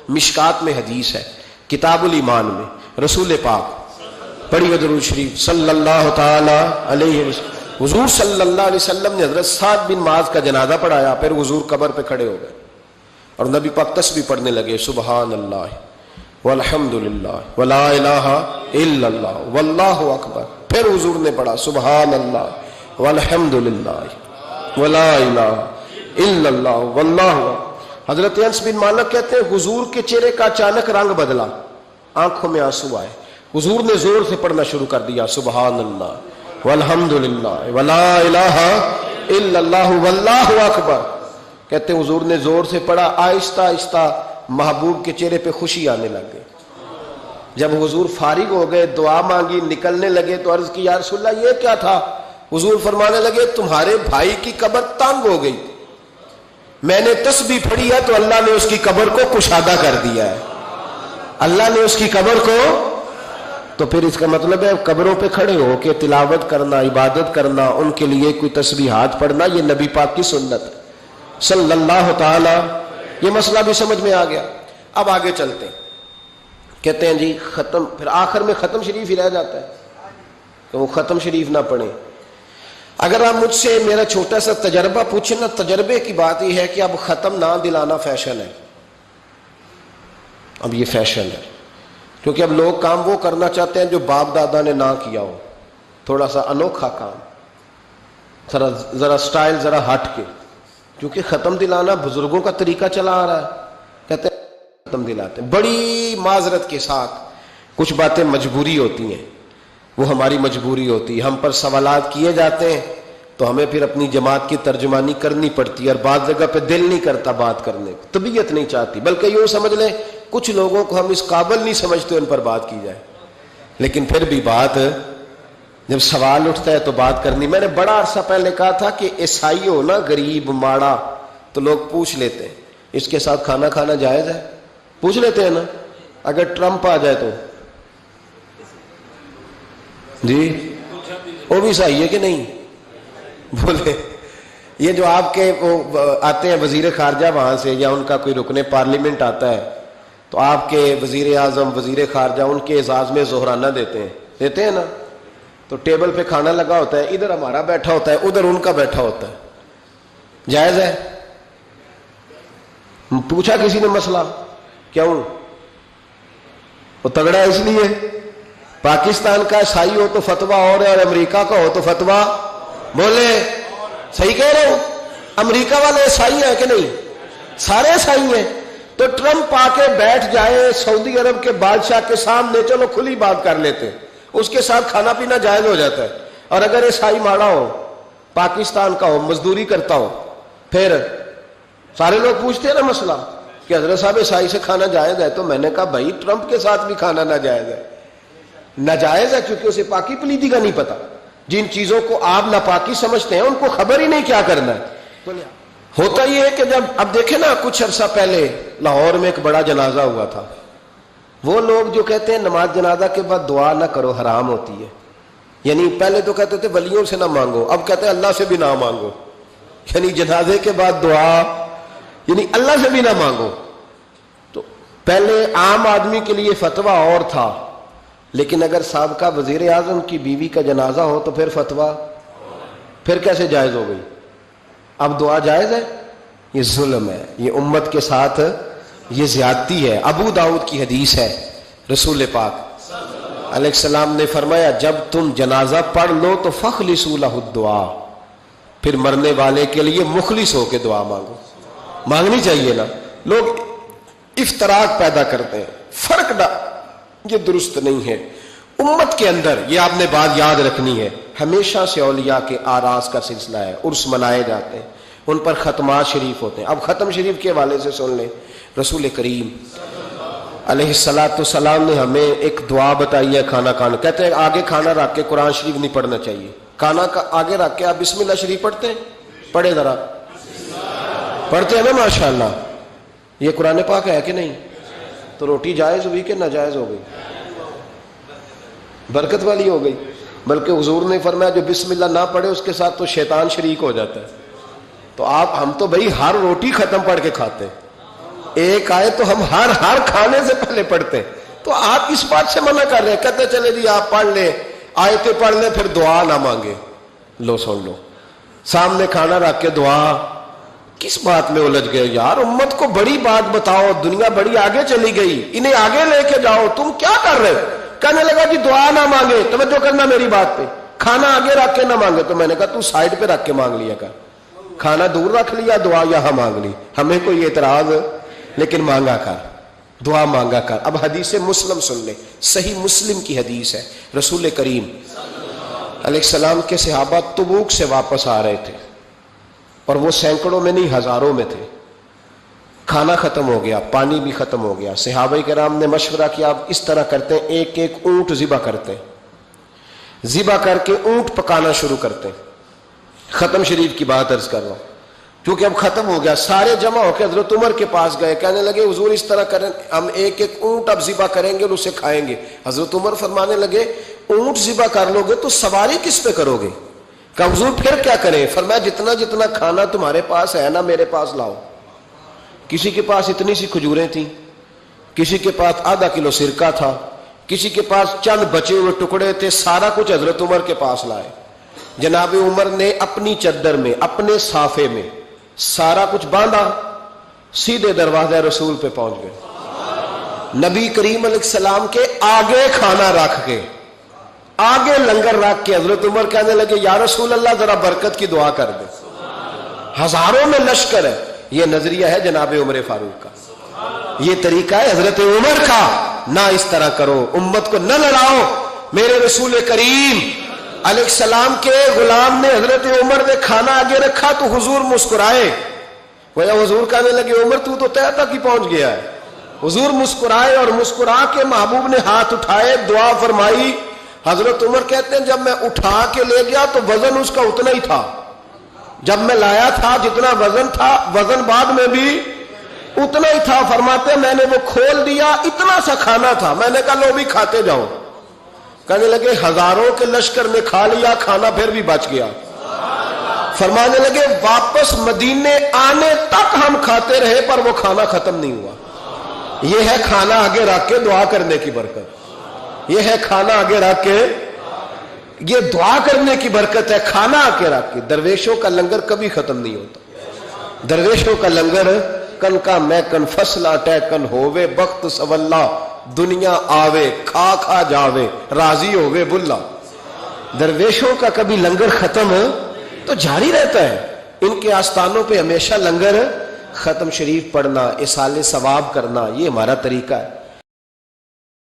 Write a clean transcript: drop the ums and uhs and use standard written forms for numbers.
مشکات میں حدیث ہے، کتاب الایمان میں رسول پاک پڑھیے درود شریف صلی اللہ تعالی علیہ وسلم. حضور صلی اللہ علیہ وسلم نے حضرت سعد بن معاذ کا جنازہ پڑھایا، پھر حضور قبر پہ کھڑے ہو گئے اور نبی پاک تسبیح پڑھنے لگے، سبحان اللہ والحمد للہ ولا الہ الا اللہ واللہ اکبر. پھر حضور نے پڑھا سبحان اللہ والحمد للہ ولا الہ الا اللہ واللہ. حضرت انس بن مالک کہتے ہیں حضور کے چہرے کا اچانک رنگ بدلا، آنکھوں میں آنسو آئے. حضور نے زور سے پڑھنا شروع کر دیا سبحان اللہ والحمد للہ ولا الہ الا اللہ واللہ اکبر. کہتے ہیں حضور نے زور سے پڑھا، آہستہ آہستہ محبوب کے چہرے پہ خوشی آنے لگ گئی. جب حضور فارغ ہو گئے، دعا مانگی، نکلنے لگے تو عرض کی یا رسول اللہ یہ کیا تھا؟ حضور فرمانے لگے تمہارے بھائی کی قبر تنگ ہو گئی، میں نے تسبیح پڑھی ہے تو اللہ نے اس کی قبر کو کشادہ کر دیا ہے، اللہ نے اس کی قبر کو. تو پھر اس کا مطلب ہے قبروں پہ کھڑے ہو کے تلاوت کرنا، عبادت کرنا، ان کے لیے کوئی تسبیحات پڑھنا، یہ نبی پاک کی سنت صلی اللہ تعالی. یہ مسئلہ بھی سمجھ میں آ گیا. اب آگے چلتے ہیں. کہتے ہیں جی ختم، پھر آخر میں ختم شریف ہی رہ جاتا ہے کہ وہ ختم شریف نہ پڑھیں. اگر آپ مجھ سے میرا چھوٹا سا تجربہ پوچھیں نا، تجربے کی بات یہ ہے کہ اب ختم نہ دلانا فیشن ہے. اب یہ فیشن ہے کیونکہ اب لوگ کام وہ کرنا چاہتے ہیں جو باپ دادا نے نہ کیا ہو، تھوڑا سا انوکھا کام، ذرا سٹائل ذرا ہٹ کے. کیونکہ ختم دلانا بزرگوں کا طریقہ چلا آ رہا ہے، کہتے ہیں ختم دلاتے ہیں. بڑی معذرت کے ساتھ کچھ باتیں مجبوری ہوتی ہیں، وہ ہماری مجبوری ہوتی ہے. ہم پر سوالات کیے جاتے ہیں تو ہمیں پھر اپنی جماعت کی ترجمانی کرنی پڑتی ہے، اور بعض جگہ پہ دل نہیں کرتا بات کرنے کو، طبیعت نہیں چاہتی، بلکہ یوں سمجھ لیں کچھ لوگوں کو ہم اس قابل نہیں سمجھتے ان پر بات کی جائے. لیکن پھر بھی بات جب سوال اٹھتا ہے تو بات کرنی. میں نے بڑا عرصہ پہلے کہا تھا کہ عیسائی ہو نا، غریب ماڑا، تو لوگ پوچھ لیتے ہیں اس کے ساتھ کھانا کھانا جائز ہے؟ پوچھ لیتے ہیں نا. اگر ٹرمپ آ جائے تو جی وہ بھی صحیح ہے کہ نہیں؟ بولے یہ جو آپ کے وہ آتے ہیں وزیر خارجہ وہاں سے، یا ان کا کوئی رکن پارلیمنٹ آتا ہے تو آپ کے وزیر اعظم وزیر خارجہ ان کے اعزاز میں ظہرانہ دیتے ہیں نا. تو ٹیبل پہ کھانا لگا ہوتا ہے، ادھر ہمارا بیٹھا ہوتا ہے، ادھر ان کا بیٹھا ہوتا ہے. جائز ہے؟ پوچھا کسی نے مسئلہ؟ کیوں؟ وہ تگڑا ہے اس لیے. پاکستان کا عیسائی ہو تو فتویٰ اور ہے، اور امریکہ کا ہو تو فتویٰ، بولے صحیح کہہ رہا ہوں؟ امریکہ والے عیسائی ہیں کہ نہیں؟ سارے عیسائی ہیں. تو ٹرمپ آ کے بیٹھ جائے سعودی عرب کے بادشاہ کے سامنے، چلو کھلی بات کر لیتے، اس کے ساتھ کھانا پینا جائز ہو جاتا ہے. اور اگر عیسائی ماڑا ہو، پاکستان کا ہو، مزدوری کرتا ہو، پھر سارے لوگ پوچھتے ہیں نا مسئلہ کہ حضرت صاحب عیسائی سے کھانا جائز ہے. تو میں نے کہا بھائی ٹرمپ کے ساتھ بھی کھانا ناجائز ہے. ناجائز ہے کیونکہ اسے پاکی پلیتی کا نہیں پتا. جن چیزوں کو آپ ناپاکی سمجھتے ہیں ان کو خبر ہی نہیں کیا کرنا ہے. ہوتا یہ ہے کہ جب اب دیکھیں نا، کچھ عرصہ پہلے لاہور میں ایک بڑا جنازہ ہوا تھا. وہ لوگ جو کہتے ہیں نماز جنازہ کے بعد دعا نہ کرو، حرام ہوتی ہے. یعنی پہلے تو کہتے تھے ولیوں سے نہ مانگو، اب کہتے ہیں اللہ سے بھی نہ مانگو. یعنی جنازے کے بعد دعا یعنی اللہ سے بھی نہ مانگو. تو پہلے عام آدمی کے لیے فتویٰ اور تھا، لیکن اگر سابقہ وزیر اعظم کی بیوی کا جنازہ ہو تو پھر فتویٰ پھر کیسے جائز ہو گئی؟ اب دعا جائز ہے؟ یہ ظلم ہے، یہ امت کے ساتھ یہ زیادتی ہے. ابو داؤد کی حدیث ہے، رسول پاک علیہ السلام نے فرمایا جب تم جنازہ پڑھ لو تو فخلصوا لہ الدعاء، پھر مرنے والے کے لیے مخلص ہو کے دعا مانگو. مانگنی چاہیے نا. لوگ افتراق پیدا کرتے ہیں، فرق نہ، یہ درست نہیں ہے. امت کے اندر یہ آپ نے بات یاد رکھنی ہے، ہمیشہ سے اولیاء کے آراس کا سلسلہ ہے، عرس منائے جاتے ہیں، ان پر ختمات شریف ہوتے ہیں. اب ختم شریف کے حوالے سے سن لیں. رسول کریم علیہ السلام نے ہمیں ایک دعا بتائی ہے کھانا کھانا. کہتے ہیں آگے کھانا رکھ کے قرآن شریف نہیں پڑھنا چاہیے. کھانا کا آگے رکھ کے آپ بسم اللہ شریف پڑھتے ہیں؟ پڑھے ذرا، پڑھتے ہیں نا ماشاءاللہ. یہ قرآن پاک ہے کہ نہیں؟ تو روٹی جائز ہوئی کہ ناجائز ہو گئی؟ برکت والی ہو گئی. بلکہ حضور نے فرمایا جو بسم اللہ نہ پڑھے اس کے ساتھ تو شیطان شریک ہو جاتا ہے. تو ہم تو بھائی ہر روٹی ختم پڑھ کے کھاتے ہیں. ایک آئے تو ہم ہر کھانے سے پہلے پڑھتے ہیں. تو آپ اس بات سے منع کر رہے ہیں, کہتے چلے جی آپ پڑھ لیں, آیتیں پڑھ لیں, پھر دعا نہ مانگے. لو سن لو, سامنے کھانا رکھ کے دعا. کس بات میں الجھ گئے یار؟ امت کو بڑی بات بتاؤ, دنیا بڑی آگے چلی گئی, انہیں آگے لے کے جاؤ, تم کیا کر رہے ہو؟ کہنے لگا جی دعا نہ مانگے, توجہ کرنا میری بات پہ, کھانا آگے رکھ کے نہ مانگے. تو میں نے کہا تو سائڈ پہ رکھ کے مانگ لیا کر, کھانا دور رکھ لیا, دعا یہاں مانگ لی. ہمیں کوئی اعتراض, لیکن مانگا کر, دعا مانگا کر. اب حدیث مسلم سن لیں, صحیح مسلم کی حدیث ہے. رسول کریم علیہ السلام کے صحابہ تبوک سے واپس آ رہے تھے, اور وہ سینکڑوں میں نہیں ہزاروں میں تھے. کھانا ختم ہو گیا, پانی بھی ختم ہو گیا. صحابہ کرام نے مشورہ کیا, اب اس طرح کرتے ہیں, ایک ایک اونٹ ذبح کرتے ہیں, ذبح کر کے اونٹ پکانا شروع کرتے ہیں. ختم شریف کی بات عرض کر رہا ہوں, کیونکہ اب ختم ہو گیا. سارے جمع ہو کے حضرت عمر کے پاس گئے, کہنے لگے حضور اس طرح کریں, ہم ایک ایک اونٹ اب ذبح کریں گے اور اسے کھائیں گے. حضرت عمر فرمانے لگے اونٹ ذبح کر لو گے تو سواری کس پہ کرو گے؟ کہ حضور پھر کیا کریں؟ فرمایا جتنا جتنا کھانا تمہارے پاس ہے نا میرے پاس لاؤ. کسی کے پاس اتنی سی کھجوریں تھیں, کسی کے پاس آدھا کلو سرکہ تھا, کسی کے پاس چند بچے ہوئے ٹکڑے تھے, سارا کچھ حضرت عمر کے پاس لائے. جناب عمر نے اپنی چادر میں, اپنے صافے میں سارا کچھ باندھا, سیدھے دروازہ رسول پہ پہنچ گئے. نبی کریم علیہ السلام کے آگے کھانا رکھ کے, آگے لنگر رکھ کے حضرت عمر کہنے لگے یا رسول اللہ ذرا برکت کی دعا کر دے. ہزاروں میں لشکر ہے. یہ نظریہ ہے جناب عمر فاروق کا, یہ طریقہ ہے حضرت عمر کا. نہ اس طرح کرو, امت کو نہ لڑاؤ. میرے رسول کریم علیہ السلام کے غلام نے, حضرت عمر نے کھانا آگے رکھا تو حضور مسکرائے. وہ حضور کہنے لگے عمر تو طے تک ہی پہنچ گیا ہے. حضور مسکرائے, اور مسکرا کے محبوب نے ہاتھ اٹھائے, دعا فرمائی. حضرت عمر کہتے ہیں جب میں اٹھا کے لے گیا تو وزن اس کا اتنا ہی تھا, جب میں لایا تھا جتنا وزن تھا, وزن بعد میں بھی اتنا ہی تھا. فرماتے ہیں میں نے وہ کھول دیا, اتنا سا کھانا تھا, میں نے کہا لو بھی کھاتے جاؤ. کہنے لگے ہزاروں کے لشکر نے کھا لیا, کھانا پھر بھی بچ گیا. فرمانے لگے واپس مدینے آنے تک ہم کھاتے رہے پر وہ کھانا ختم نہیں ہوا. یہ ہے کھانا آگے رکھ کے دعا کرنے کی برکت. یہ ہے کھانا آگے رکھ کے, یہ دعا کرنے کی برکت ہے. کھانا آگے رکھ کے. درویشوں کا لنگر کبھی ختم نہیں ہوتا. درویشوں کا لنگر کن کا میں کن فصلہ ٹے کن ہووے بخت سولا, دنیا آوے کھا کھا جاوے راضی ہووے بلا. درویشوں کا کبھی لنگر ختم تو جاری رہتا ہے. ان کے آستانوں پہ ہمیشہ لنگر, ختم شریف پڑھنا, اصالے ثواب کرنا, یہ ہمارا طریقہ ہے.